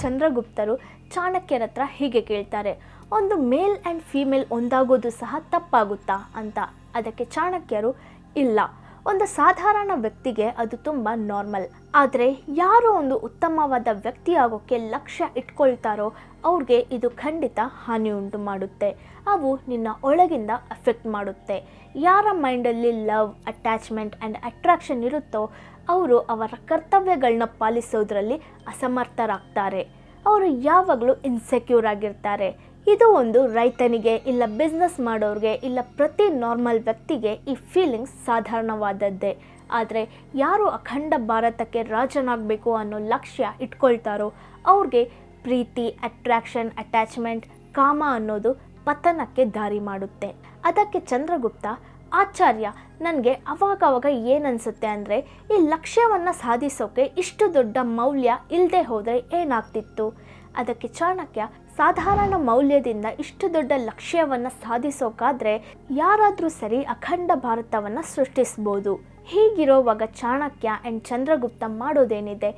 ಚಂದ್ರಗುಪ್ತರು ಚಾಣಕ್ಯರ ಹತ್ರ ಹೀಗೆ ಕೇಳ್ತಾರೆ, ಒಂದು ಮೇಲ್ ಆ್ಯಂಡ್ ಫೀಮೇಲ್ ಒಂದಾಗೋದು ಸಹ ತಪ್ಪಾಗುತ್ತಾ ಅಂತ. ಅದಕ್ಕೆ ಚಾಣಕ್ಯರು, ಇಲ್ಲ, ಒಂದು ಸಾಧಾರಣ ವ್ಯಕ್ತಿಗೆ ಅದು ತುಂಬ ನಾರ್ಮಲ್. ಆದರೆ ಯಾರು ಒಂದು ಉತ್ತಮವಾದ ವ್ಯಕ್ತಿ ಆಗೋಕ್ಕೆ ಲಕ್ಷ್ಯ ಇಟ್ಕೊಳ್ತಾರೋ ಅವ್ರಿಗೆ ಇದು ಖಂಡಿತ ಹಾನಿ ಉಂಟು ಮಾಡುತ್ತೆ. ಅವು ನಿನ್ನ ಒಳಗಿಂದ ಅಫೆಕ್ಟ್ ಮಾಡುತ್ತೆ. ಯಾರ ಮೈಂಡಲ್ಲಿ ಲವ್, ಅಟ್ಯಾಚ್ಮೆಂಟ್ ಆ್ಯಂಡ್ ಅಟ್ರಾಕ್ಷನ್ ಇರುತ್ತೋ ಅವರು ಅವರ ಕರ್ತವ್ಯಗಳನ್ನ ಪಾಲಿಸೋದ್ರಲ್ಲಿ ಅಸಮರ್ಥರಾಗ್ತಾರೆ. ಅವರು ಯಾವಾಗಲೂ ಇನ್ಸೆಕ್ಯೂರ್ ಆಗಿರ್ತಾರೆ. ಇದು ಒಂದು ರೈತನಿಗೆ, ಇಲ್ಲ ಬಿಸ್ನೆಸ್ ಮಾಡೋರಿಗೆ, ಇಲ್ಲ ಪ್ರತಿ ನಾರ್ಮಲ್ ವ್ಯಕ್ತಿಗೆ ಈ ಫೀಲಿಂಗ್ಸ್ ಸಾಧಾರಣವಾದದ್ದೇ. ಆದರೆ ಯಾರು ಅಖಂಡ ಭಾರತಕ್ಕೆ ರಾಜನಾಗಬೇಕು ಅನ್ನೋ ಲಕ್ಷ್ಯ ಇಟ್ಕೊಳ್ತಾರೋ ಅವ್ರಿಗೆ ಪ್ರೀತಿ, ಅಟ್ರಾಕ್ಷನ್, ಅಟ್ಯಾಚ್ಮೆಂಟ್, ಕಾಮ ಅನ್ನೋದು ಪತನಕ್ಕೆ ದಾರಿ ಮಾಡುತ್ತೆ. ಅದಕ್ಕೆ ಚಂದ್ರಗುಪ್ತ, ಆಚಾರ್ಯ, ನನಗೆ ಅವಾಗವಾಗ ಏನನ್ಸುತ್ತೆ ಅಂದರೆ ಈ ಲಕ್ಷ್ಯವನ್ನು ಸಾಧಿಸೋಕೆ ಇಷ್ಟು ದೊಡ್ಡ ಮೌಲ್ಯ ಇಲ್ಲದೆ ಹೋದರೆ ಏನಾಗ್ತಿತ್ತು. ಅದಕ್ಕೆ ಚಾಣಕ್ಯ, ಸಾಧಾರಣ ಮೌಲ್ಯದಿಂದ ಇಷ್ಟು ದೊಡ್ಡ ಲಕ್ಷ್ಯವನ್ನು ಸಾಧಿಸೋಕಾದರೆ ಯಾರಾದರೂ ಸರಿ ಅಖಂಡ ಭಾರತವನ್ನು ಸೃಷ್ಟಿಸ್ಬೋದು. ಹೀಗಿರೋವಾಗ ಚಾಣಕ್ಯ ಆ್ಯಂಡ್ ಚಂದ್ರಗುಪ್ತ ಮಾಡೋದೇನಿದೆ,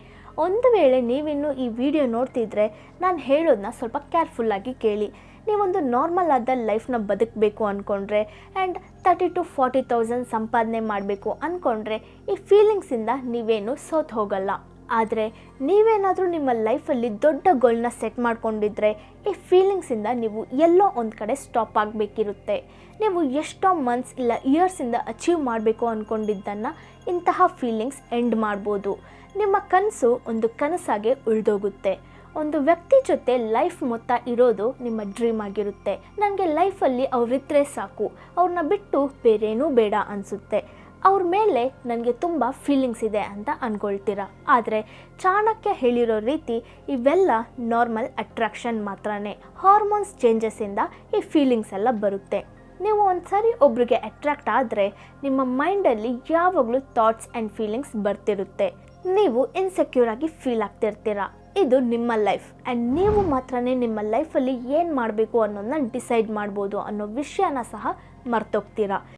ಒಂದು ವೇಳೆ ನೀವಿನ್ನೂ ಈ ವಿಡಿಯೋ ನೋಡ್ತಿದ್ರೆ ನಾನು ಹೇಳೋದನ್ನ ಸ್ವಲ್ಪ ಕೇರ್ಫುಲ್ಲಾಗಿ ಕೇಳಿ. ನೀವೊಂದು ನಾರ್ಮಲ್ ಆದ ಲೈಫ್ನ ಬದುಕಬೇಕು ಅಂದ್ಕೊಂಡ್ರೆ ಆ್ಯಂಡ್ 30,000 to 40,000 ಸಂಪಾದನೆ ಮಾಡಬೇಕು ಅಂದ್ಕೊಂಡ್ರೆ ಈ ಫೀಲಿಂಗ್ಸಿಂದ ನೀವೇನು ಸೋತು ಹೋಗಲ್ಲ. ಆದರೆ ನೀವೇನಾದರೂ ನಿಮ್ಮ ಲೈಫಲ್ಲಿ ದೊಡ್ಡ ಗೋಲ್ನ ಸೆಟ್ ಮಾಡ್ಕೊಂಡಿದ್ರೆ ಈ ಫೀಲಿಂಗ್ಸಿಂದ ನೀವು ಎಲ್ಲೋ ಒಂದು ಕಡೆ ಸ್ಟಾಪ್ ಆಗಬೇಕಿರುತ್ತೆ. ನೀವು ಎಷ್ಟೋ ಮಂತ್ಸ್ ಇಲ್ಲ ಇಯರ್ಸಿಂದ ಅಚೀವ್ ಮಾಡಬೇಕು ಅಂದ್ಕೊಂಡಿದ್ದನ್ನು ಇಂತಹ ಫೀಲಿಂಗ್ಸ್ ಎಂಡ್ ಮಾಡ್ಬೋದು. ನಿಮ್ಮ ಕನಸು ಒಂದು ಕನಸಾಗೆ ಉಳಿದೋಗುತ್ತೆ. ಒಂದು ವ್ಯಕ್ತಿ ಜೊತೆ ಲೈಫ್ ಮೊತ್ತ ಇರೋದು ನಿಮ್ಮ ಡ್ರೀಮ್ ಆಗಿರುತ್ತೆ. ನನಗೆ ಲೈಫಲ್ಲಿ ಅವರಿದ್ದರೆ ಸಾಕು, ಅವ್ರನ್ನ ಬಿಟ್ಟು ಬೇರೇನೂ ಬೇಡ ಅನಿಸುತ್ತೆ, ಅವ್ರ ಮೇಲೆ ನನಗೆ ತುಂಬ ಫೀಲಿಂಗ್ಸ್ ಇದೆ ಅಂತ ಅಂದ್ಕೊಳ್ತೀರ. ಆದರೆ ಚಾಣಕ್ಯ ಹೇಳಿರೋ ರೀತಿ ಇವೆಲ್ಲ ನಾರ್ಮಲ್ ಅಟ್ರಾಕ್ಷನ್ ಮಾತ್ರನೇ. ಹಾರ್ಮೋನ್ಸ್ ಚೇಂಜಸ್ಸಿಂದ ಈ ಫೀಲಿಂಗ್ಸ್ ಎಲ್ಲ ಬರುತ್ತೆ. ನೀವು ಒಂದು ಸಾರಿ ಒಬ್ರಿಗೆ ಅಟ್ರಾಕ್ಟ್ ಆದರೆ ನಿಮ್ಮ ಮೈಂಡಲ್ಲಿ ಯಾವಾಗಲೂ ಥಾಟ್ಸ್ ಆ್ಯಂಡ್ ಫೀಲಿಂಗ್ಸ್ ಬರ್ತಿರುತ್ತೆ. ನೀವು ಇನ್ಸೆಕ್ಯೂರ್ ಆಗಿ ಫೀಲ್ ಆಗ್ತಿರ್ತೀರ. ಇದು ನಿಮ್ಮ ಲೈಫ್ ಆ್ಯಂಡ್ ನೀವು ಮಾತ್ರನೇ ನಿಮ್ಮ ಲೈಫಲ್ಲಿ ಏನು ಮಾಡಬೇಕು ಅನ್ನೋದನ್ನ ಡಿಸೈಡ್ ಮಾಡ್ಬೋದು ಅನ್ನೋ ವಿಷಯನ ಸಹ ಮರ್ತೋಗ್ತೀರಾ.